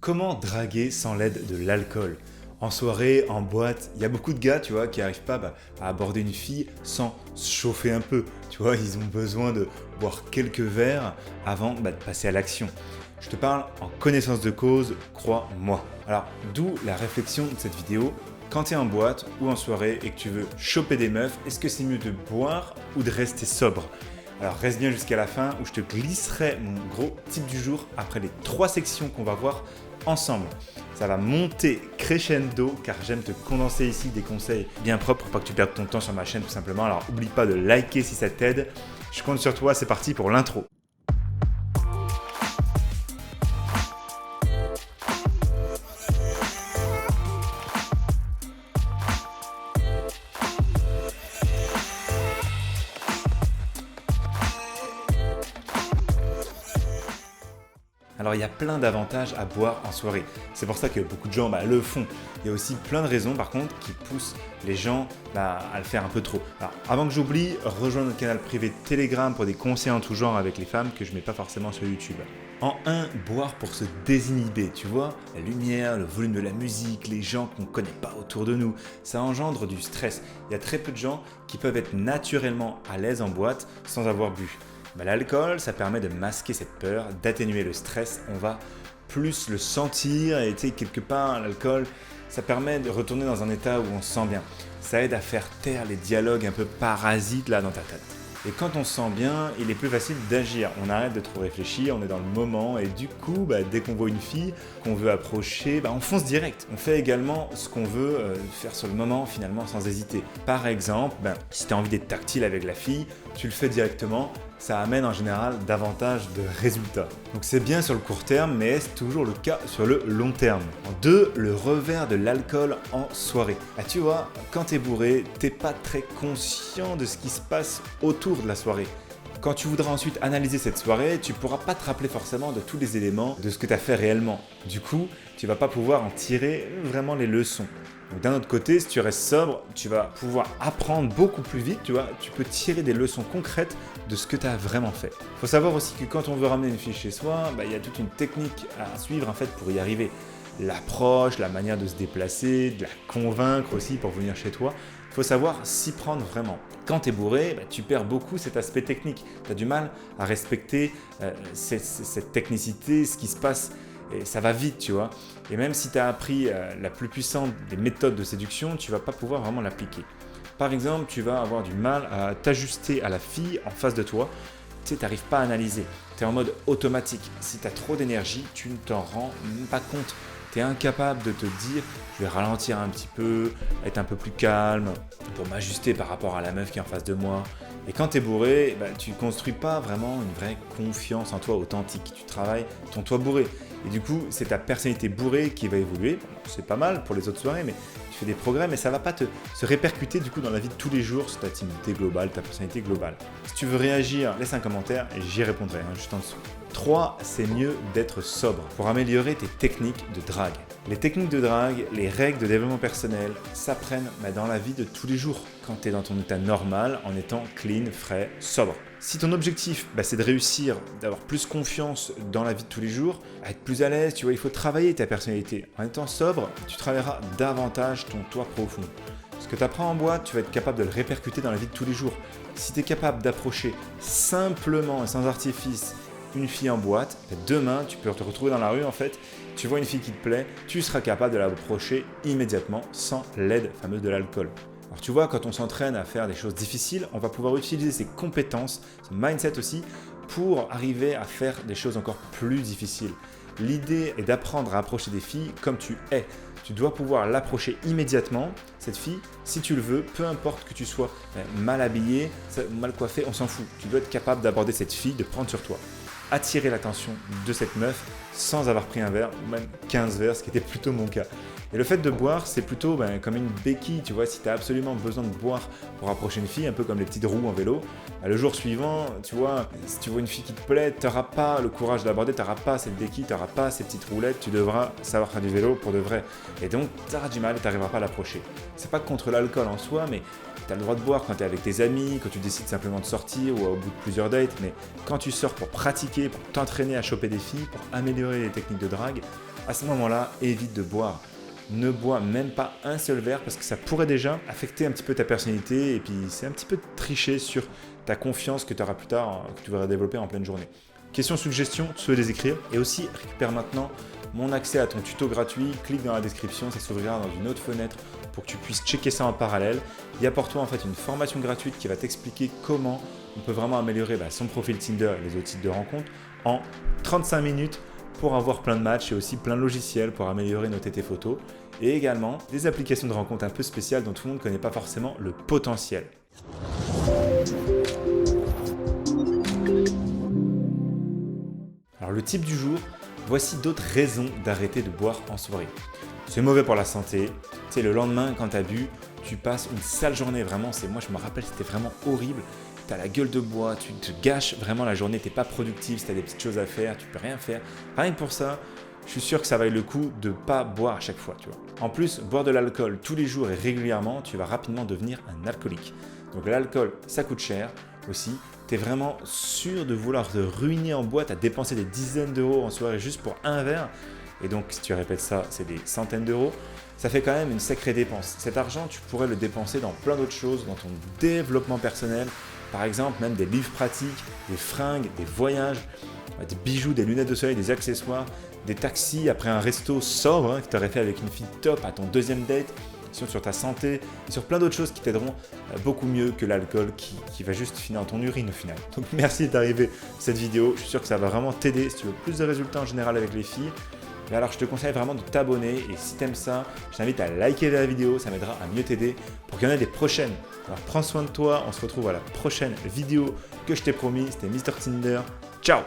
Comment draguer sans l'aide de l'alcool? En soirée, en boîte, il y a beaucoup de gars, tu vois, qui n'arrivent pas à aborder une fille sans se chauffer un peu. Tu vois, ils ont besoin de boire quelques verres avant de passer à l'action. Je te parle en connaissance de cause, crois-moi. Alors, d'où la réflexion de cette vidéo. Quand tu es en boîte ou en soirée et que tu veux choper des meufs, est-ce que c'est mieux de boire ou de rester sobre? Alors reste bien jusqu'à la fin où je te glisserai mon gros tip du jour après les 3 sections qu'on va voir ensemble. Ça va monter crescendo car j'aime te condenser ici des conseils bien propres pour pas que tu perdes ton temps sur ma chaîne tout simplement. Alors oublie pas de liker si ça t'aide. Je compte sur toi, c'est parti pour l'intro. Alors il y a plein d'avantages à boire en soirée. C'est pour ça que beaucoup de gens le font. Il y a aussi plein de raisons par contre qui poussent les gens à le faire un peu trop. Alors avant que j'oublie, rejoins notre canal privé Telegram pour des conseils en tout genre avec les femmes que je mets pas forcément sur YouTube. En 1, boire pour se désinhiber, tu vois, la lumière, le volume de la musique, les gens qu'on ne connaît pas autour de nous, ça engendre du stress. Il y a très peu de gens qui peuvent être naturellement à l'aise en boîte sans avoir bu. L'alcool, ça permet de masquer cette peur, d'atténuer le stress, on va plus le sentir et quelque part l'alcool, ça permet de retourner dans un état où on se sent bien. Ça aide à faire taire les dialogues un peu parasites là dans ta tête. Et quand on se sent bien, il est plus facile d'agir. On arrête de trop réfléchir, on est dans le moment et du coup, dès qu'on voit une fille qu'on veut approcher, on fonce direct. On fait également ce qu'on veut faire sur le moment finalement sans hésiter. Par exemple, si tu as envie d'être tactile avec la fille, tu le fais directement. Ça amène en général davantage de résultats. Donc c'est bien sur le court terme, mais c'est toujours le cas sur le long terme. En 2, le revers de l'alcool en soirée. Tu vois, quand t'es bourré, t'es pas très conscient de ce qui se passe autour de la soirée. Quand tu voudras ensuite analyser cette soirée, tu pourras pas te rappeler forcément de tous les éléments de ce que tu as fait réellement. Du coup, tu vas pas pouvoir en tirer vraiment les leçons. Donc d'un autre côté, si tu restes sobre, tu vas pouvoir apprendre beaucoup plus vite, tu vois, tu peux tirer des leçons concrètes de ce que tu as vraiment fait. Il faut savoir aussi que quand on veut ramener une fille chez soi, il y a toute une technique à suivre en fait pour y arriver. L'approche, la manière de se déplacer, de la convaincre aussi pour venir chez toi. Il faut savoir s'y prendre vraiment. Quand tu es bourré, tu perds beaucoup cet aspect technique. Tu as du mal à respecter cette technicité, ce qui se passe. Et ça va vite, tu vois. Et même si tu as appris la plus puissante des méthodes de séduction, tu vas pas pouvoir vraiment l'appliquer. Par exemple, tu vas avoir du mal à t'ajuster à la fille en face de toi. Tu n'arrives pas à analyser. Tu es en mode automatique. Si tu as trop d'énergie, tu ne t'en rends même pas compte. Tu es incapable de te dire, je vais ralentir un petit peu, être un peu plus calme pour m'ajuster par rapport à la meuf qui est en face de moi. Et quand tu es bourré, tu ne construis pas vraiment une vraie confiance en toi authentique. Tu travailles ton toi bourré. Et du coup, c'est ta personnalité bourrée qui va évoluer. C'est pas mal pour les autres soirées, mais tu fais des progrès, mais ça va pas se répercuter du coup dans la vie de tous les jours sur ta timidité globale, ta personnalité globale. Si tu veux réagir, laisse un commentaire et j'y répondrai juste en dessous. 3, c'est mieux d'être sobre pour améliorer tes techniques de drague. Les techniques de drague, les règles de développement personnel s'apprennent dans la vie de tous les jours, quand tu es dans ton état normal, en étant clean, frais, sobre. Si ton objectif, c'est de réussir, d'avoir plus confiance dans la vie de tous les jours, à être plus à l'aise, tu vois, il faut travailler ta personnalité. En étant sobre, tu travailleras davantage ton toi profond. Ce que tu apprends en boîte, tu vas être capable de le répercuter dans la vie de tous les jours. Si tu es capable d'approcher simplement et sans artifice une fille en boîte, demain tu peux te retrouver dans la rue en fait, tu vois une fille qui te plaît, tu seras capable de l'approcher immédiatement sans l'aide fameuse de l'alcool. Alors tu vois, quand on s'entraîne à faire des choses difficiles, on va pouvoir utiliser ses compétences, son mindset aussi, pour arriver à faire des choses encore plus difficiles. L'idée est d'apprendre à approcher des filles comme tu es. Tu dois pouvoir l'approcher immédiatement, cette fille, si tu le veux, peu importe que tu sois mal habillé, mal coiffé, on s'en fout. Tu dois être capable d'aborder cette fille, de prendre sur toi. Attirer l'attention de cette meuf sans avoir pris un verre, ou même 15 verres, ce qui était plutôt mon cas. Et le fait de boire, c'est plutôt comme une béquille, tu vois, si tu as absolument besoin de boire pour approcher une fille, un peu comme les petites roues en vélo, le jour suivant, tu vois, si tu vois une fille qui te plaît, tu n'auras pas le courage de l'aborder, tu n'auras pas cette béquille, tu n'auras pas ces petites roulettes, tu devras savoir faire du vélo pour de vrai. Et donc, tu auras du mal et tu n'arriveras pas à l'approcher. C'est pas contre l'alcool en soi, mais tu as le droit de boire quand tu es avec tes amis, quand tu décides simplement de sortir ou au bout de plusieurs dates, mais quand tu sors pour pratiquer, pour t'entraîner à choper des filles, pour améliorer les techniques de drague, à ce moment-là, évite de boire. Ne bois même pas un seul verre parce que ça pourrait déjà affecter un petit peu ta personnalité et puis c'est un petit peu tricher sur ta confiance que tu auras plus tard, que tu vas développer en pleine journée. Questions, suggestions, tu peux les écrire et aussi récupère maintenant mon accès à ton tuto gratuit. Clique dans la description, ça s'ouvrira dans une autre fenêtre pour que tu puisses checker ça en parallèle. Il y a pour toi en fait une formation gratuite qui va t'expliquer comment on peut vraiment améliorer son profil Tinder et les autres sites de rencontres en 35 minutes pour avoir plein de matchs et aussi plein de logiciels pour améliorer noter tes photos et également des applications de rencontres un peu spéciales dont tout le monde ne connaît pas forcément le potentiel. Alors le type du jour, voici d'autres raisons d'arrêter de boire en soirée. C'est mauvais pour la santé, tu sais le lendemain quand tu as bu, tu passes une sale journée, vraiment, moi je me rappelle c'était vraiment horrible. Tu as la gueule de bois, tu te gâches vraiment la journée, tu n'es pas productif, si tu as des petites choses à faire, tu peux rien faire. Rien que pour ça, je suis sûr que ça vaille le coup de ne pas boire à chaque fois. Tu vois. En plus, boire de l'alcool tous les jours et régulièrement, tu vas rapidement devenir un alcoolique. Donc l'alcool, ça coûte cher aussi. Tu es vraiment sûr de vouloir te ruiner en boîte, à dépenser des dizaines d'euros en soirée juste pour un verre. Et donc, si tu répètes ça, c'est des centaines d'euros. Ça fait quand même une sacrée dépense. Cet argent, tu pourrais le dépenser dans plein d'autres choses, dans ton développement personnel. Par exemple, même des livres pratiques, des fringues, des voyages, des bijoux, des lunettes de soleil, des accessoires, des taxis après un resto sobre que tu aurais fait avec une fille top à ton deuxième date, sur ta santé et sur plein d'autres choses qui t'aideront beaucoup mieux que l'alcool qui va juste finir dans ton urine au final. Donc merci d'être arrivé à cette vidéo. Je suis sûr que ça va vraiment t'aider si tu veux plus de résultats en général avec les filles. Mais alors je te conseille vraiment de t'abonner et si tu aimes ça, je t'invite à liker la vidéo, ça m'aidera à mieux t'aider pour qu'il y en ait des prochaines. Alors prends soin de toi, on se retrouve à la prochaine vidéo que je t'ai promis, c'était Mr Tinder. Ciao!